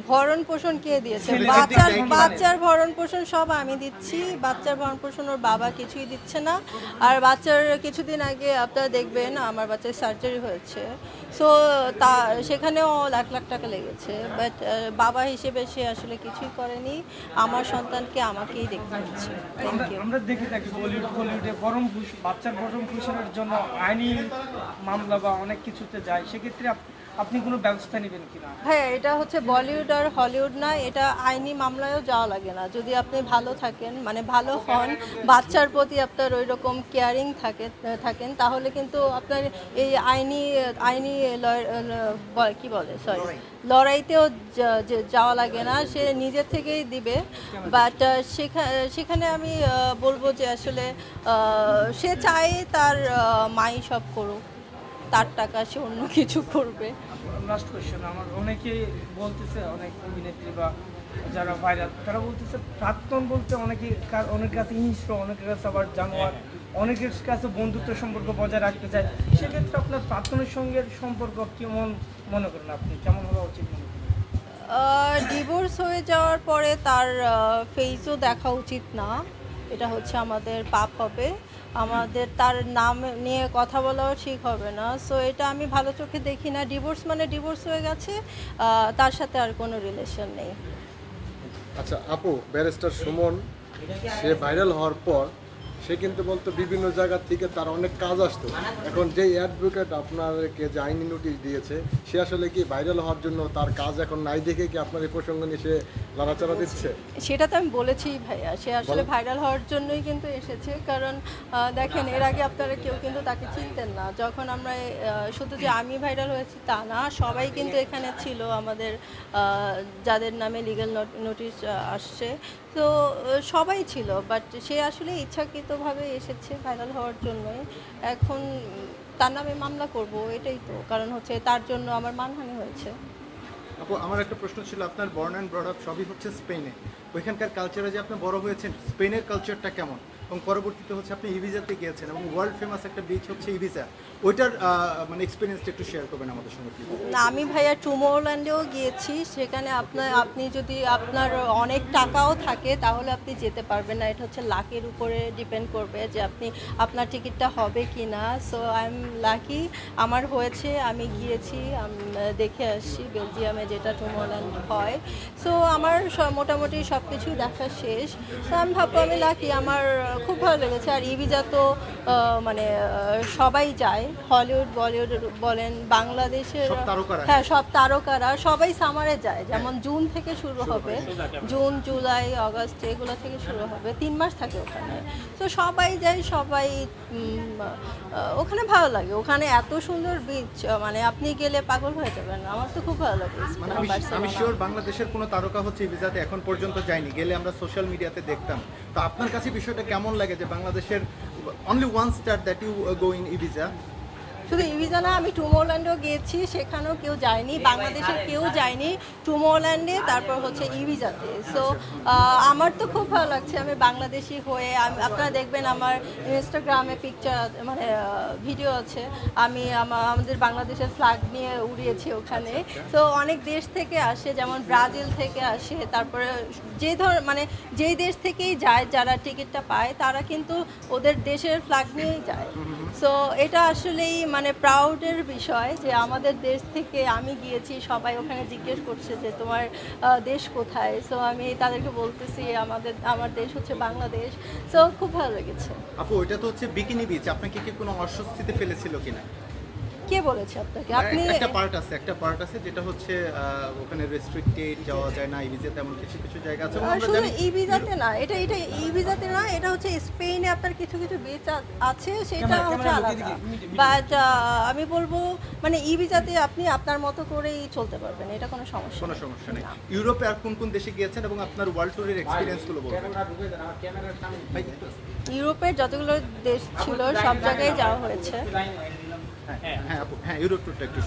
ভরণ পোষণ কে দিয়েছে? বাচ্চার ভরণ পোষণ সব আমি দিচ্ছি। বাচ্চার ভরণ পোষণ ওর বাবা কিছুই দিচ্ছে না। আর বাচ্চার কিছুদিন আগে আপনারা দেখবেন আমার বাচ্চার সার্জারি হয়েছে। সো তা সেখানেও লাখ লাখ টাকা লেগেছে, বাট বাবা হিসেবে সে আসলে কিছুই করেনি। আমার সন্তানকে আমাকেই দেখতে হচ্ছে। আমরা দেখে থাকি বলিউডে বাচ্চার ভরণ পোষণের জন্য আইনি মামলা বা অনেক কিছুতে যায়, সেক্ষেত্রে আপনি কোনো ব্যবস্থা নেবেন কিনা? হ্যাঁ, এটা হচ্ছে বলিউড আর হলিউড না, এটা আইনি মামলায়ও যাওয়া লাগে না। যদি আপনি ভালো থাকেন, মানে ভালো হন, বাচ্চার প্রতি আপনার ওই রকম কেয়ারিং থাকেন, তাহলে কিন্তু আপনার এই আইনি আইনি কি বলে সরি লড়াইতেও যাওয়া লাগে না, সে নিজের থেকেই দিবে। বাট সেখানে আমি বলবো যে আসলে সে চায় তার মাই সব করুক, তার টাকা সে অন্য কিছু করবে। লাস্ট কোয়েশ্চেন, আমার অনেকে বলতেছে, অনেক অভিনেত্রী বা যারা ভাইরাল তারা বলতেছে প্রাক্তন বলতে অনেকের কাছে হিংস্র, অনেকের কাছে আবার জানোয়ার, অনেকের কাছে বন্ধুত্ব সম্পর্ক বজায় রাখতে চায়। সেক্ষেত্রে আপনার প্রাক্তনের সঙ্গে সম্পর্ক কেমন মনে করেন, আপনি কেমন হওয়া উচিত মনে করেন? ডিভোর্স হয়ে যাওয়ার পরে তার ফেসও দেখা উচিত না, এটা হচ্ছে আমাদের পাপ হবে। আমাদের তার নাম নিয়ে কথা বলাও ঠিক হবে না। সো এটা আমি ভালো চোখে দেখি না। ডিভোর্স মানে ডিভোর্স হয়ে গেছে, তার সাথে আর কোনো রিলেশন নেই। আচ্ছা আপু, ব্যারিস্টার সুমন সে ভাইরাল হওয়ার পর সে কিন্তু বলতো বিভিন্ন জায়গা থেকে তার অনেক কাজ আসতো। এখন যে অ্যাডভোকেট আপনাকে যে আইনি নোটিশ দিয়েছে, সে আসলে কি ভাইরাল হওয়ার জন্য তার কাজ এখন নাই দেখে কি আপনার এই প্রসঙ্গ নিয়ে সে লড়াচড়া দিচ্ছে? সেটা তো আমি বলেছি ভাইয়া, সে আসলে ভাইরাল হওয়ার জন্যই কিন্তু এসেছে। কারণ দেখেন, এর আগে আপনারা কেউ কিন্তু তাকে চিনতেন না। যখন আমরা শুধু যে আমি ভাইরাল হয়েছি তা না, সবাই কিন্তু এখানে ছিল আমাদের যাদের নামে লিগ্যাল নোটিশ আসছে, তো সবাই ছিল। বাট সে আসলে ইচ্ছাকৃতভাবে এসেছে ভাইরাল হওয়ার জন্যই। এখন তার নামে মামলা করব, এটাই তো কারণ হচ্ছে তার জন্য আমার মানহানি হয়েছে। আপু, আমার একটা প্রশ্ন ছিল, আপনার বর্ন অ্যান্ড ব্রড আপ সবই হচ্ছে স্পেনে, ওইখানকার কালচারে যে আপনি বড় হয়েছেন, স্পেনের কালচারটা কেমন? এবং পরবর্তীতে হচ্ছে আপনি ইবিজাতে গিয়েছেন এবং ওয়ার্ল্ড ফেমাস একটা বিচ হচ্ছে ইবিজা, ওইটার মানে এক্সপিরিয়েন্সটা একটু শেয়ার করবেন আমাদের সঙ্গে প্লিজ। না, আমি ভাইয়া টুমোরল্যান্ডেও গিয়েছি। সেখানে আপনি যদি আপনার অনেক টাকাও থাকে তাহলে আপনি যেতে পারবেন না। এটা হচ্ছে লাকের উপরে ডিপেন্ড করবে যে আপনার টিকিটটা হবে কি না। সো আই এম লাকি, আমার হয়েছে, আমি গিয়েছি, দেখে আসছি বেলজিয়ামে যেটা টুমোরল্যান্ড হয়। সো আমার মোটামুটি সব কিছুই দেখা শেষ। তো আমি ভাববো আমি লাকি, আমার খুব ভালো লেগেছে। আর ইবিজা তো মানে সবাই যায়, হলিউড বলিউড বলেন, বাংলাদেশের হ্যাঁ সব তারকারা সবাই সামারে যায়। যেমন জুন থেকে শুরু হবে, জুন জুলাই আগস্ট এগুলো থেকে শুরু হবে, 3 মাস থাকে ওখানে। তো সবাই যায়, সবাই ওখানে ভালো লাগে। ওখানে এত সুন্দর বিচ, মানে আপনি গেলে পাগল হয়ে যাবেন। আমার তো খুব ভালো লাগে। মানে আমি শিওর বাংলাদেশের কোনো তারকা হচ্ছে ইবিজাতে এখন পর্যন্ত যায়নি, গেলে আমরা সোশ্যাল মিডিয়াতে দেখতাম। তো আপনার কাছে বিষয়টা কেমন লাগে যে বাংলাদেশের only one star that you go in Ibiza? শুধু ইবিজা না, আমি টুমোরল্যান্ডেও গিয়েছি, সেখানেও কেউ যায়নি, বাংলাদেশের কেউ যায়নি টুমোরল্যান্ডে, তারপর হচ্ছে ইবিজাতে। সো আমার তো খুব ভালো লাগছে। আমি বাংলাদেশি হয়ে, আপনারা দেখবেন আমার ইনস্টাগ্রামে পিকচার মানে ভিডিও আছে, আমি আমাদের বাংলাদেশের ফ্ল্যাগ নিয়ে উড়িয়েছি ওখানে। তো অনেক দেশ থেকে আসে, যেমন ব্রাজিল থেকে আসে, তারপরে মানে যেই দেশ থেকেই যায়, যারা টিকিটটা পায় তারা কিন্তু ওদের দেশের ফ্ল্যাগ নিয়েই যায়। সো এটা আসলেই মানে প্রাউডের বিষয় যে আমাদের দেশ থেকে আমি গিয়েছি, সবাই ওখানে জিজ্ঞেস করছে যে তোমার দেশ কোথায়। সো আমি তাদেরকে বলতেছি আমার দেশ হচ্ছে বাংলাদেশ। সো খুব ভালো লেগেছে। আপু, ওইটা তো হচ্ছে বিকিনি বিচ, আপনাকে কি কোনো অস্বস্তিতে ফেলেছিল কিনা? কে বলেছে আপনাকে? আপনি একটা পার্ট আছে যেটা হচ্ছে ওখানে রেস্ট্রিক্টেড যাওয়া যায় না, ইবিজাতে এমন কিছু কিছু জায়গা আছে। শুধু ইবিজাতে না, এটা ইবিজাতে না, এটা হচ্ছে স্পেনে আপনার কিছু কিছু বিচ আছে, সেটা হচ্ছে আলাদা। বাট আমি বলবো মানে ইবিজাতে আপনি আপনার মতো করেই চলতে পারবেন, এটা কোনো সমস্যা নেই। ইউরোপে আর কোন কোন দেশে গিয়েছেন এবং আপনার ওয়ার্ল্ড ট্যুরের এক্সপেরিয়েন্সগুলো বলবেন? ইউরোপের যতগুলো দেশ ছিল সব জায়গায় যাওয়া হয়েছে। হ্যাঁ আপু, হ্যাঁ ইউরোপ ট্যুরটা একটু